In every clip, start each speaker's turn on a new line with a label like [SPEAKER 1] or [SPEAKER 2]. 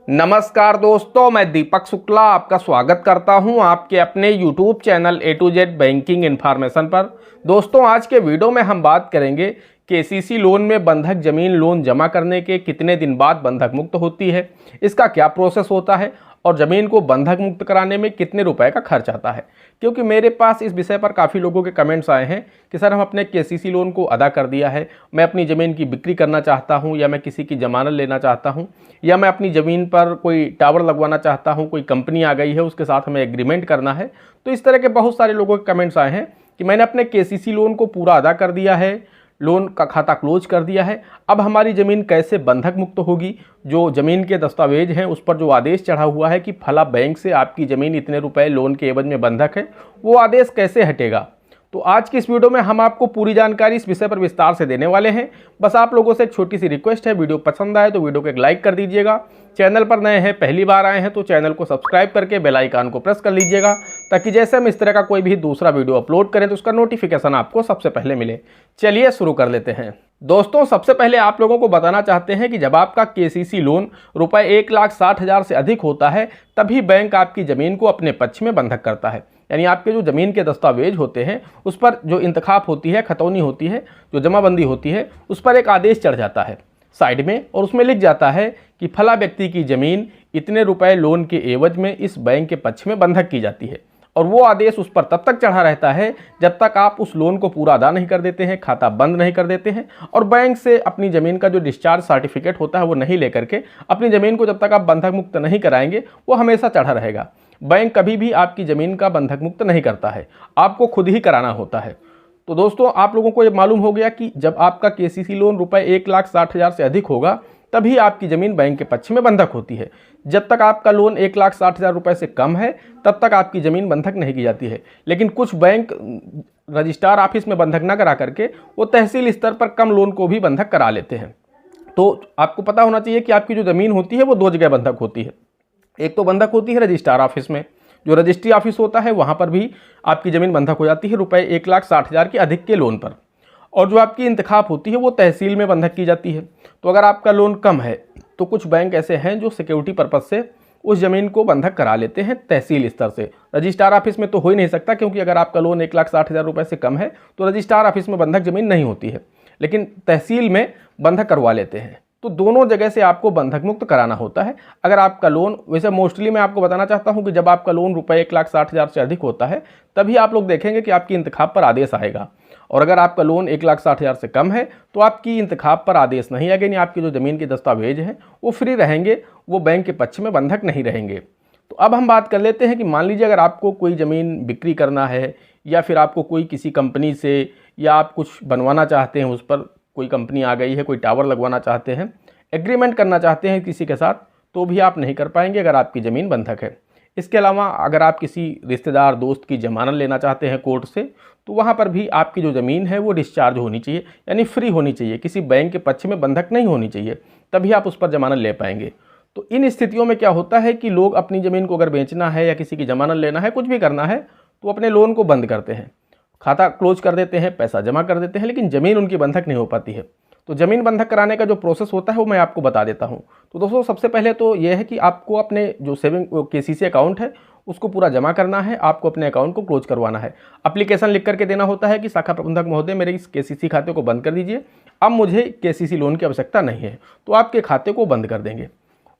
[SPEAKER 1] नमस्कार दोस्तों, मैं दीपक शुक्ला आपका स्वागत करता हूं आपके अपने YouTube channel A to Z banking information पर। दोस्तों, आज के वीडियो में हम बात करेंगे KCC लोन में बंधक जमीन लोन जमा करने के कितने दिन बाद बंधक मुक्त होती है, इसका क्या प्रोसेस होता है और ज़मीन को बंधक मुक्त कराने में कितने रुपए का खर्च आता है। क्योंकि मेरे पास इस विषय पर काफ़ी लोगों के कमेंट्स आए हैं कि सर हम अपने KCC लोन को अदा कर दिया है, मैं अपनी ज़मीन की बिक्री करना चाहता हूं, या मैं किसी की ज़मानत लेना चाहता हूं, या मैं अपनी ज़मीन पर कोई टावर लगवाना चाहता हूं, कोई कंपनी आ गई है उसके साथ हमें एग्रीमेंट करना है। तो इस तरह के बहुत सारे लोगों के कमेंट्स आए हैं कि मैंने अपने KCC लोन को पूरा अदा कर दिया है, लोन का खाता क्लोज कर दिया है, अब हमारी ज़मीन कैसे बंधक मुक्त होगी। जो ज़मीन के दस्तावेज हैं उस पर जो आदेश चढ़ा हुआ है कि फला बैंक से आपकी ज़मीन इतने रुपए लोन के एवज में बंधक है, वो आदेश कैसे हटेगा। तो आज की इस वीडियो में हम आपको पूरी जानकारी इस विषय पर विस्तार से देने वाले हैं। बस आप लोगों से एक छोटी सी रिक्वेस्ट है, वीडियो पसंद आए तो वीडियो को एक लाइक कर दीजिएगा। चैनल पर नए हैं, पहली बार आए हैं तो चैनल को सब्सक्राइब करके बेल आइकन को प्रेस कर लीजिएगा, ताकि जैसे हम इस तरह का कोई भी दूसरा वीडियो अपलोड करें तो उसका नोटिफिकेशन आपको सबसे पहले मिले। चलिए शुरू कर लेते हैं। दोस्तों, सबसे पहले आप लोगों को बताना चाहते हैं कि जब आपका KCC लोन रुपए 1,60,000 से अधिक होता है तभी बैंक आपकी ज़मीन को अपने पक्ष में बंधक करता है। यानी आपके जो ज़मीन के दस्तावेज होते हैं उस पर जो इंतखाब होती है, खतौनी होती है, जो जमाबंदी होती है, उस पर एक आदेश चढ़ जाता है साइड में, और उसमें लिख जाता है कि फला व्यक्ति की ज़मीन इतने रुपए लोन के एवज में इस बैंक के पक्ष में बंधक की जाती है। और वो आदेश उस पर तब तक चढ़ा रहता है जब तक आप उस लोन को पूरा अदा नहीं कर देते हैं, खाता बंद नहीं कर देते हैं, और बैंक से अपनी ज़मीन का जो डिस्चार्ज सर्टिफिकेट होता है वो नहीं लेकर के अपनी ज़मीन को जब तक आप बंधक मुक्त नहीं कराएंगे वो हमेशा चढ़ा रहेगा। बैंक कभी भी आपकी ज़मीन का बंधक मुक्त नहीं करता है, आपको खुद ही कराना होता है। तो दोस्तों, आप लोगों को ये मालूम हो गया कि जब आपका KCC लोन रुपए 1,60,000 से अधिक होगा तभी आपकी ज़मीन बैंक के पक्ष में बंधक होती है। जब तक आपका लोन 1,60,000 रुपये से कम है तब तक आपकी ज़मीन बंधक नहीं की जाती है। लेकिन कुछ बैंक रजिस्ट्रार ऑफिस में बंधक ना करा करके वो तहसील स्तर पर कम लोन को भी बंधक करा लेते हैं। तो आपको पता होना चाहिए कि आपकी जो ज़मीन होती है वो दो जगह बंधक होती है। एक तो बंधक होती है रजिस्ट्रार ऑफिस में, जो रजिस्ट्री ऑफिस होता है वहाँ पर भी आपकी ज़मीन बंधक हो जाती है रुपए 1,60,000 के अधिक के लोन पर। और जो आपकी इंतखाब होती है वो तहसील में बंधक की जाती है। तो अगर आपका लोन कम है तो कुछ बैंक ऐसे हैं जो सिक्योरिटी पर्पज़ से उस ज़मीन को बंधक करा लेते हैं तहसील स्तर से। रजिस्ट्रार ऑफिस में तो हो ही नहीं सकता, क्योंकि अगर आपका लोन 1,60,000 रुपये से कम है तो रजिस्ट्रार ऑफिस में बंधक ज़मीन नहीं होती है, लेकिन तहसील में बंधक करवा लेते हैं। तो दोनों जगह से आपको बंधक मुक्त कराना होता है। अगर आपका लोन, वैसे मोस्टली मैं आपको बताना चाहता हूं कि जब आपका लोन रुपए 1,60,000 से अधिक होता है तभी आप लोग देखेंगे कि आपकी इंतखाब पर आदेश आएगा। और अगर आपका लोन 1,60,000 से कम है तो आपकी इंतखाब पर आदेश नहीं आएगा, यानी आपकी जो ज़मीन के दस्तावेज हैं वो फ्री रहेंगे, वो बैंक के पक्ष में बंधक नहीं रहेंगे। तो अब हम बात कर लेते हैं कि मान लीजिए अगर आपको कोई ज़मीन बिक्री करना है, या फिर आपको कोई किसी कंपनी से, या आप कुछ बनवाना चाहते हैं, उस पर कोई कंपनी आ गई है, कोई टावर लगवाना चाहते हैं, एग्रीमेंट करना चाहते हैं किसी के साथ, तो भी आप नहीं कर पाएंगे अगर आपकी ज़मीन बंधक है। इसके अलावा अगर आप किसी रिश्तेदार दोस्त की ज़मानत लेना चाहते हैं कोर्ट से, तो वहाँ पर भी आपकी जो ज़मीन है वो डिस्चार्ज होनी चाहिए, यानी फ्री होनी चाहिए, किसी बैंक के पक्ष में बंधक नहीं होनी चाहिए, तभी आप उस पर ज़मानत ले पाएंगे। तो इन स्थितियों में क्या होता है कि लोग अपनी ज़मीन को अगर बेचना है या किसी की ज़मानत लेना है, कुछ भी करना है, तो अपने लोन को बंद करते हैं, खाता क्लोज कर देते हैं, पैसा जमा कर देते हैं, लेकिन ज़मीन उनकी बंधक नहीं हो पाती है। तो ज़मीन बंधक कराने का जो प्रोसेस होता है वो मैं आपको बता देता हूँ। तो दोस्तों, सबसे पहले तो ये है कि आपको अपने जो सेविंग KCC अकाउंट है उसको पूरा जमा करना है, आपको अपने अकाउंट को क्लोज करवाना है। एप्लीकेशन लिख करके देना होता है कि शाखा प्रबंधक महोदय, मेरे इस KCC खाते को बंद कर दीजिए, अब मुझे KCC लोन की आवश्यकता नहीं है, तो आपके खाते को बंद कर देंगे।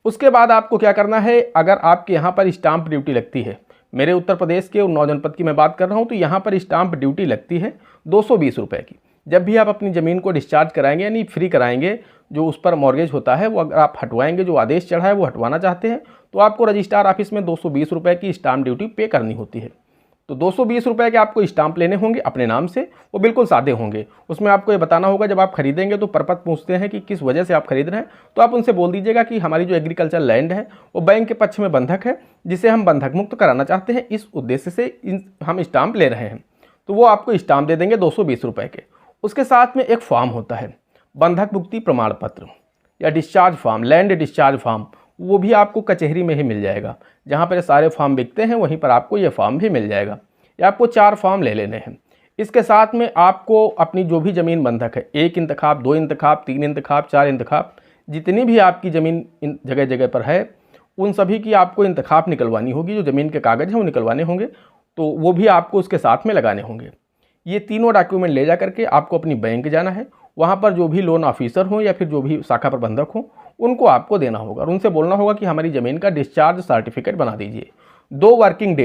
[SPEAKER 1] उसके बाद आपको क्या करना है, अगर आपके यहाँ पर स्टाम्प ड्यूटी लगती है, मेरे उत्तर प्रदेश के उन्नाव जनपद की मैं बात कर रहा हूँ, तो यहाँ पर स्टाम्प ड्यूटी लगती है 220 रुपये की। जब भी आप अपनी ज़मीन को डिस्चार्ज कराएंगे, यानी फ्री कराएंगे, जो उस पर मॉर्गेज होता है वो अगर आप हटवाएंगे, जो आदेश चढ़ा है वो हटवाना चाहते हैं, तो आपको रजिस्ट्रार ऑफिस में 220 रुपये की स्टाम्प ड्यूटी पे करनी होती है। तो 220 रुपये के आपको स्टाम्प लेने होंगे अपने नाम से, वो बिल्कुल सादे होंगे। उसमें आपको ये बताना होगा, जब आप खरीदेंगे तो पर्पज़ पूछते हैं कि किस वजह से आप खरीद रहे हैं, तो आप उनसे बोल दीजिएगा कि हमारी जो एग्रीकल्चर लैंड है वो बैंक के पक्ष में बंधक है, जिसे हम बंधक मुक्त कराना चाहते हैं, इस उद्देश्य से हम स्टाम्प ले रहे हैं। तो वो आपको स्टाम्प दे देंगे 220 रुपये के। उसके साथ में एक फॉर्म होता है, बंधक मुक्ति प्रमाण पत्र या discharge form, land discharge form, वो भी आपको कचहरी में ही मिल जाएगा। जहाँ पर सारे फॉर्म बिकते हैं वहीं पर आपको ये फॉर्म भी मिल जाएगा। ये आपको 4 फॉर्म ले लेने हैं। इसके साथ में आपको अपनी जो भी ज़मीन बंधक है, 1 इंतखाब, 2 इंतखाब, 3 इंतखाब, 4 इंतखाब, जितनी भी आपकी ज़मीन इन जगह जगह पर है, उन सभी की आपको इंतखाब निकलवानी होगी, जो ज़मीन के कागज़ हैं वो निकलवाने होंगे, तो वो भी आपको उसके साथ में लगाने होंगे। ये तीनों डॉक्यूमेंट ले जा करके आपको अपनी बैंक जाना है, वहाँ पर जो भी लोन ऑफिसर हों या फिर जो भी शाखा प्रबंधक हों उनको आपको देना होगा और उनसे बोलना होगा कि हमारी ज़मीन का डिस्चार्ज सर्टिफिकेट बना दीजिए। 2 वर्किंग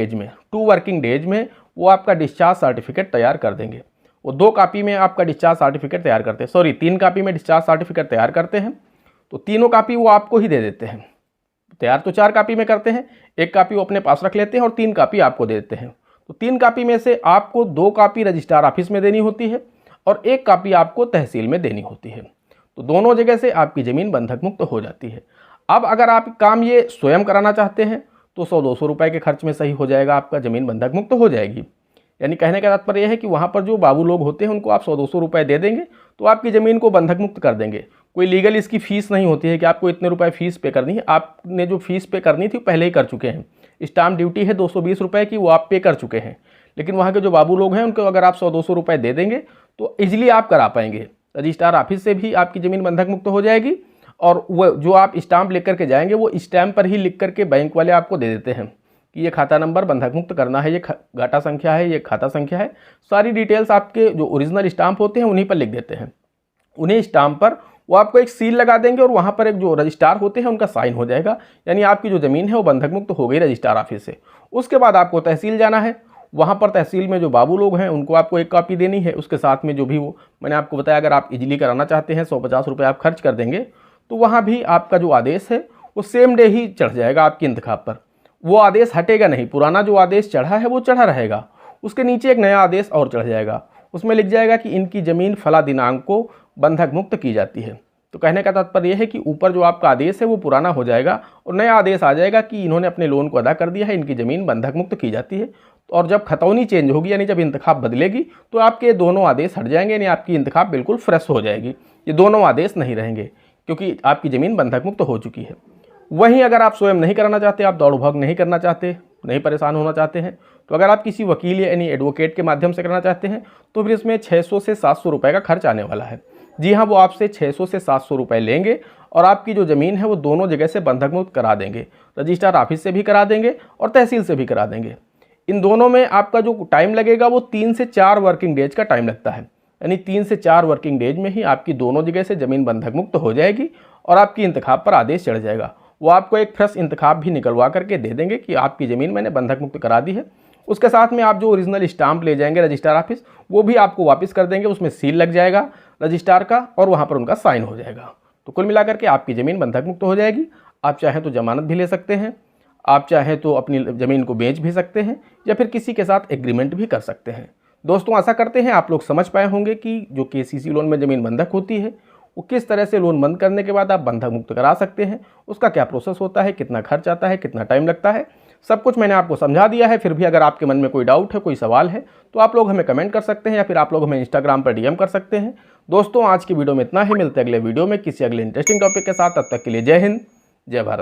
[SPEAKER 1] डेज में वो आपका डिस्चार्ज सर्टिफिकेट तैयार कर देंगे। वो 2 कॉपी में आपका डिस्चार्ज सर्टिफिकेट तैयार करते हैं, 3 कॉपी में डिस्चार्ज सर्टिफिकेट तैयार करते हैं, तो तीनों कॉपी वो आपको ही दे देते हैं। तैयार तो 4 कॉपी में करते हैं, 1 कॉपी वो अपने पास रख लेते हैं और 3 कॉपी आपको दे देते हैं। तो 3 कॉपी में से आपको 2 कॉपी रजिस्ट्रार ऑफिस में देनी होती है और 1 कॉपी आपको तहसील में देनी होती है। तो दोनों जगह से आपकी ज़मीन बंधक मुक्त हो जाती है। अब अगर आप काम ये स्वयं कराना चाहते हैं तो 100-200 रुपये के खर्च में सही हो जाएगा, आपका ज़मीन बंधक मुक्त हो जाएगी। यानी कहने का तात्पर्य यह है कि वहाँ पर जो बाबू लोग होते हैं उनको आप 100-200 रुपये दे देंगे तो आपकी ज़मीन को बंधक मुक्त कर देंगे। कोई लीगल इसकी फ़ीस नहीं होती है कि आपको इतने रुपए फ़ीस पे करनी है, आपने जो फ़ीस पे करनी थी पहले ही कर चुके हैं। स्टाम्प ड्यूटी है 220 रुपये की, वो आप पे कर चुके हैं। लेकिन वहाँ के जो बाबू लोग हैं उनको अगर आप 100-200 रुपये दे देंगे तो ईजिली आप करा पाएंगे। रजिस्ट्रार ऑफिस से भी आपकी ज़मीन बंधक मुक्त हो जाएगी और वो जो आप स्टाम्प लेकर के जाएंगे वो स्टैम्प पर ही लिख करके बैंक वाले आपको दे देते हैं कि ये खाता नंबर बंधक मुक्त करना है, ये घाटा संख्या है, ये खाता संख्या है। सारी डिटेल्स आपके जो ओरिजिनल स्टाम्प होते हैं उन्हीं पर लिख देते हैं। उन्हीं स्टाम्प पर वो आपको एक सील लगा देंगे और वहाँ पर एक जो रजिस्ट्रार होते हैं उनका साइन हो जाएगा, यानी आपकी जो ज़मीन है वो बंधक मुक्त हो गई रजिस्ट्रार ऑफिस से। उसके बाद आपको तहसील जाना है, वहाँ पर तहसील में जो बाबू लोग हैं उनको आपको 1 कॉपी देनी है, उसके साथ में जो भी वो मैंने आपको बताया अगर आप इजीली कराना चाहते हैं 150 रुपये आप खर्च कर देंगे तो वहाँ भी आपका जो आदेश है वो सेम डे ही चढ़ जाएगा आपकी इंतखाब पर। वो आदेश हटेगा नहीं, पुराना जो आदेश चढ़ा है वो चढ़ा रहेगा, उसके नीचे एक नया आदेश और चढ़ जाएगा, उसमें लिख जाएगा कि इनकी ज़मीन फला दिनांक को बंधक मुक्त की जाती है। तो कहने का तात्पर्य यह है कि ऊपर जो आपका आदेश है वो पुराना हो जाएगा और नया आदेश आ जाएगा कि इन्होंने अपने लोन को अदा कर दिया है, इनकी ज़मीन बंधक मुक्त की जाती है। और जब खतौनी चेंज होगी यानी जब इंतखाब बदलेगी तो आपके दोनों आदेश हट जाएंगे, यानी आपकी इंतखाब बिल्कुल फ्रेश हो जाएगी। ये दोनों आदेश नहीं रहेंगे क्योंकि आपकी ज़मीन बंधक मुक्त हो चुकी है। वहीं अगर आप स्वयं नहीं कराना चाहते, आप दौड़ भाग नहीं करना चाहते, नहीं परेशान होना चाहते हैं, तो अगर आप किसी वकील या यानी एडवोकेट के माध्यम से करना चाहते हैं तो फिर इसमें 600 से 700 रुपये का खर्च आने वाला है। जी हाँ, वो आपसे 600 से 700 रुपये लेंगे और आपकी जो ज़मीन है वो दोनों जगह से बंधक मुक्त करा देंगे। रजिस्ट्रार ऑफिस से भी करा देंगे और तहसील से भी करा देंगे। इन दोनों में आपका जो टाइम लगेगा वो 3 से 4 वर्किंग डेज का टाइम लगता है, यानी 3 से 4 वर्किंग डेज में ही आपकी दोनों जगह से ज़मीन बंधक मुक्त हो जाएगी और आपकी इंतखाब पर आदेश चढ़ जाएगा। वो आपको एक फ्रेश इंतखाब भी निकलवा करके दे देंगे कि आपकी ज़मीन मैंने बंधक मुक्त करा दी है। उसके साथ में आप जो ओरिजिनल स्टाम्प ले जाएंगे रजिस्ट्रार ऑफिस वो भी आपको वापस कर देंगे, उसमें सील लग जाएगा रजिस्ट्रार का और वहाँ पर उनका साइन हो जाएगा। तो कुल मिलाकर के आपकी ज़मीन बंधक मुक्त हो जाएगी। आप चाहें तो जमानत भी ले सकते हैं, आप चाहें तो अपनी ज़मीन को बेच भी सकते हैं या फिर किसी के साथ एग्रीमेंट भी कर सकते हैं। दोस्तों, आशा करते हैं आप लोग समझ पाए होंगे कि जो केसीसी लोन में ज़मीन बंधक होती है वो किस तरह से लोन बंद करने के बाद आप बंधक मुक्त करा सकते हैं, उसका क्या प्रोसेस होता है, कितना खर्च आता है, कितना टाइम लगता है, सब कुछ मैंने आपको समझा दिया है। फिर भी अगर आपके मन में कोई डाउट है, कोई सवाल है तो आप लोग हमें कमेंट कर सकते हैं या फिर आप लोग हमें इंस्टाग्राम पर डीएम कर सकते हैं। दोस्तों, आज की वीडियो में इतना ही, मिलते हैं अगले वीडियो में किसी अगले इंटरेस्टिंग टॉपिक के साथ। तब तक के लिए जय हिंद, जय भारत।